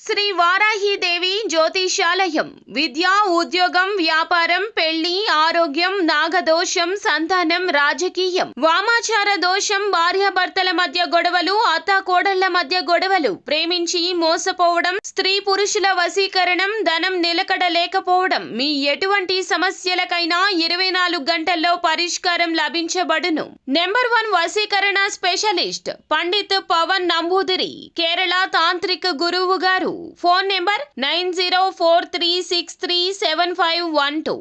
శ్రీ వారాహిదేవి జ్యోతిషాలయం విద్య, ఉద్యోగం, వ్యాపారం, పెళ్లి, ఆరోగ్యం, నాగదోషం, సంతానం, రాజకీయం, వామాచార దోషం, భార్యాభర్తల మధ్య గొడవలు, అత్తాకోడళ్ల మధ్య గొడవలు, ప్రేమించి మోసపోవడం, స్త్రీ పురుషుల వశీకరణం, ధనం నిలకడ లేకపోవడం, మీ ఎటువంటి సమస్యలకైనా 24 గంటల్లో పరిష్కారం లభించబడును. నెంబర్ 1 వశీకరణ స్పెషలిస్ట్ పండిత్ పవన్ నంబూదిరి, కేరళ తాంత్రిక గురువు గారు. Phone number 9043637512.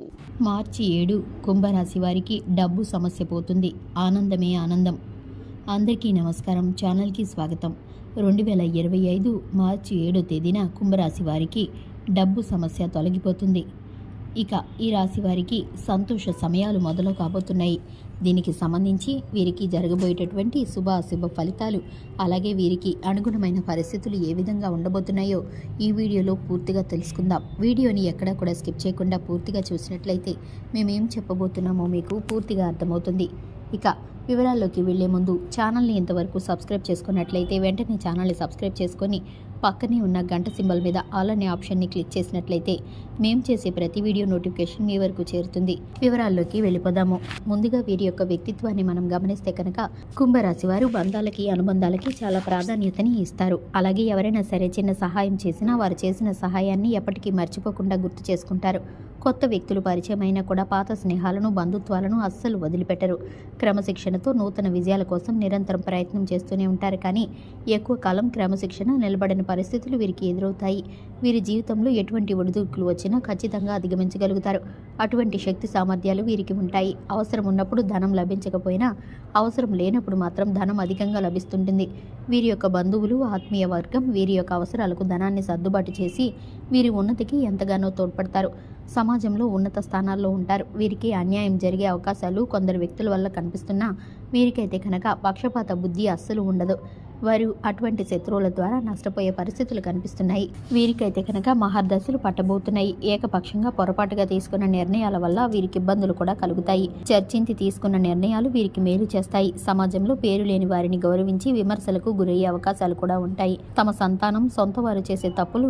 మార్చి 7 కుంభరాశి వారికి డబ్బు సమస్య పోతుంది. ఆనందమే ఆనందం. అందరికీ నమస్కారం. ఛానల్కి స్వాగతం. 2025 మార్చి 7 తేదీన కుంభరాశి వారికి డబ్బు సమస్య తొలగిపోతుంది. ఇక ఈ రాశి వారికి సంతోష సమయాలు మొదలు కాబోతున్నాయి. దీనికి సంబంధించి వీరికి జరగబోయేటటువంటి శుభ అశుభ ఫలితాలు, అలాగే వీరికి అనుగుణమైన పరిస్థితులు ఏ విధంగా ఉండబోతున్నాయో ఈ వీడియోలో పూర్తిగా తెలుసుకుందాం. వీడియోని ఎక్కడా కూడా స్కిప్ చేయకుండా పూర్తిగా చూసినట్లయితే మేమేం చెప్పబోతున్నామో మీకు పూర్తిగా అర్థమవుతుంది. ఇక వివరాల్లోకి వెళ్లే ముందు ఛానల్ని ఇంతవరకు సబ్స్క్రైబ్ చేసుకున్నట్లయితే వెంటనే ఛానల్ని సబ్స్క్రైబ్ చేసుకొని పక్కనే ఉన్న గంట సింబల్ మీద ఆల్ అనే ఆప్షన్ని క్లిక్ చేసినట్లయితే మేము చేసే ప్రతి వీడియో నోటిఫికేషన్ మీ వరకు చేరుతుంది. వివరాల్లోకి వెళ్ళిపోదాము. ముందుగా వీరి యొక్క వ్యక్తిత్వాన్ని మనం గమనిస్తే కనుక కుంభరాశి వారు బంధాలకి, అనుబంధాలకి చాలా ప్రాధాన్యతని ఇస్తారు. అలాగే ఎవరైనా సరే చిన్న సహాయం చేసినా వారు చేసిన సహాయాన్ని ఎప్పటికీ మర్చిపోకుండా గుర్తు చేసుకుంటారు. కొత్త వ్యక్తులు పరిచయం అయినా కూడా పాత స్నేహాలను, బంధుత్వాలను అస్సలు వదిలిపెట్టరు. క్రమశిక్షణతో నూతన విజయాల కోసం నిరంతరం ప్రయత్నం చేస్తూనే ఉంటారు. కానీ ఎక్కువ కాలం క్రమశిక్షణ నిలబడిన పరిస్థితులు వీరికి ఎదురవుతాయి. వీరి జీవితంలో ఎటువంటి ఒడిదుడుకులు వచ్చినా ఖచ్చితంగా అధిగమించగలుగుతారు. అటువంటి శక్తి సామర్థ్యాలు వీరికి ఉంటాయి. అవసరం ఉన్నప్పుడు ధనం లభించకపోయినా అవసరం లేనప్పుడు మాత్రం ధనం అధికంగా లభిస్తుంటుంది. వీరి యొక్క బంధువులు, ఆత్మీయ వర్గం వీరి యొక్క అవసరాలకు ధనాన్ని సర్దుబాటు చేసి వీరి ఉన్నతికి ఎంతగానో తోడ్పడతారు. సమాజంలో ఉన్నత స్థానాల్లో ఉంటారు. వీరికి అన్యాయం జరిగే అవకాశాలు కొందరు వ్యక్తుల వల్ల కనిపిస్తున్నా వీరికైతే కనుక పక్షపాత బుద్ధి అస్సలు ఉండదు. వారు అటువంటి శత్రువుల ద్వారా నష్టపోయే పరిస్థితులు కనిపిస్తున్నాయి. వీరికైతే కనుక మహర్దశలు పట్టబోతున్నాయి. ఏకపక్షంగా పొరపాటుగా తీసుకున్న నిర్ణయాల వల్ల వీరికి ఇబ్బందులు కూడా కలుగుతాయి. చర్చించి తీసుకున్న నిర్ణయాలు వీరికి మేలు చేస్తాయి. సమాజంలో పేరు లేని వారిని గౌరవించి విమర్శలకు గురయ్యే అవకాశాలు కూడా ఉంటాయి. తమ సంతానం, సొంత వారు చేసే తప్పులు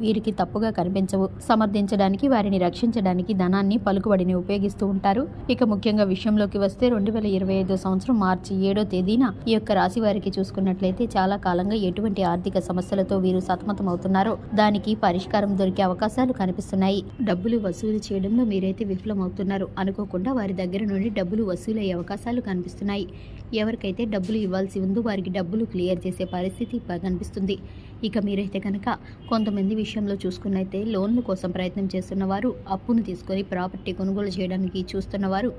వీరికి తప్పుగా కనిపించవు. సమర్థించడానికి, వారిని రక్షించడానికి ధనాన్ని, పలుకుబడిని ఉపయోగిస్తూ ఉంటారు. ఇక ముఖ్యంగా విషయంలోకి వస్తే 2025 సంవత్సరం మార్చి 7 తేదీన ఈ యొక్క రాశి వారికి చూసుకున్నట్లయితే చాలా కాలంగా ఎటువంటి ఆర్థిక సమస్యలతో వీరు సతమతమవుతున్నారో దానికి పరిష్కారం దొరికే అవకాశాలు కనిపిస్తున్నాయి. డబ్బులు వసూలు చేయడంలో మీరైతే విఫలమవుతున్నారు. అనుకోకుండా వారి దగ్గర నుండి డబ్బులు వసూలయ్యే అవకాశాలు కనిపిస్తున్నాయి. ఎవరికైతే డబ్బులు ఇవ్వాల్సి ఉందో వారికి డబ్బులు క్లియర్ చేసే పరిస్థితి కనిపిస్తుంది. ఇక మీరైతే కనుక కొంతమంది విషయంలో చూసుకున్నైతే లోన్ల కోసం ప్రయత్నం చేస్తున్నవారు, అప్పును తీసుకొని ప్రాపర్టీ కొనుగోలు చేయడానికి చూస్తున్నవారు,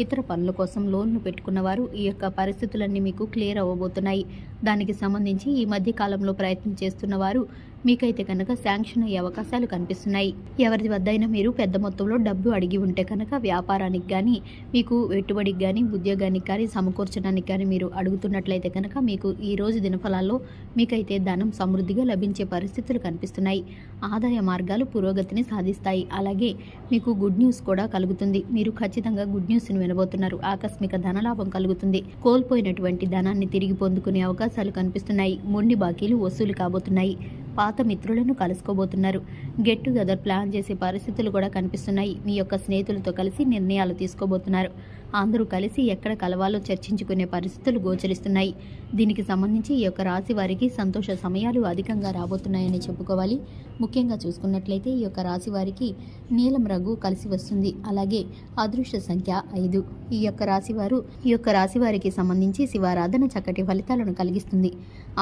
ఇతర పనుల కోసం లోన్లు పెట్టుకున్నవారు ఈ యొక్క పరిస్థితులన్నీ మీకు క్లియర్ అవ్వబోతున్నాయి. దానికి సంబంధించి ఈ మధ్య కాలంలో ప్రయత్నం చేస్తున్నవారు మీకైతే కనుక శాంక్షన్ అయ్యే అవకాశాలు కనిపిస్తున్నాయి. ఎవరి వద్దైనా మీరు పెద్ద మొత్తంలో డబ్బు అడిగి ఉంటే కనుక వ్యాపారానికి కానీ, మీకు పెట్టుబడికి కానీ, ఉద్యోగానికి కానీ సమకూర్చడానికి కానీ మీరు అడుగుతున్నట్లయితే కనుక మీకు ఈ రోజు దినఫలాల్లో మీకైతే ధనం సమృద్ధిగా లభించే పరిస్థితులు కనిపిస్తున్నాయి. ఆదాయ మార్గాలు పురోగతిని సాధిస్తాయి. అలాగే మీకు గుడ్ న్యూస్ కూడా కలుగుతుంది. మీరు ఖచ్చితంగా గుడ్ న్యూస్ని వినబోతున్నారు. ఆకస్మిక ధనలాభం కలుగుతుంది. కోల్పోయినటువంటి ధనాన్ని తిరిగి పొందుకునే అవకాశాలు కనిపిస్తున్నాయి. మొండి బాకీలు వసూలు కాబోతున్నాయి. పాత మిత్రులను కలుసుకోబోతున్నారు. గెట్ టుగెదర్ ప్లాన్ చేసే పరిస్థితులు కూడా కనిపిస్తున్నాయి. మీ యొక్క స్నేహితులతో కలిసి నిర్ణయాలు తీసుకోబోతున్నారు. అందరూ కలిసి ఎక్కడ కలవాలో చర్చించుకునే పరిస్థితులు గోచరిస్తున్నాయి. దీనికి సంబంధించి ఈ యొక్క రాశి వారికి సంతోష సమయాలు అధికంగా రాబోతున్నాయని చెప్పుకోవాలి. ముఖ్యంగా చూసుకున్నట్లయితే ఈ యొక్క రాశి వారికి నీలం రంగు కలిసి వస్తుంది. అలాగే అదృష్ట సంఖ్య 5. ఈ యొక్క రాశి వారికి సంబంధించి శివారాధన చక్కటి ఫలితాలను కలిగిస్తుంది.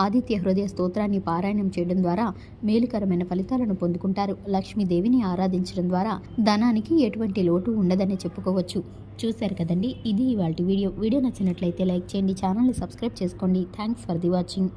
ఆదిత్య హృదయ స్తోత్రాన్ని పారాయణం చేయడం ద్వారా మేలుకరమైన ఫలితాలను పొందుకుంటారు. లక్ష్మీదేవిని ఆరాధించడం ద్వారా ధనానికి ఎటువంటి లోటు ఉండదని చెప్పుకోవచ్చు. చూశారు కదండి, ఇది ఇవాల్టి వీడియో నచ్చినట్లయితే లైక్ చేయండి, ఛానల్ని సబ్స్క్రైబ్ చేసుకోండి. Thanks for the watching.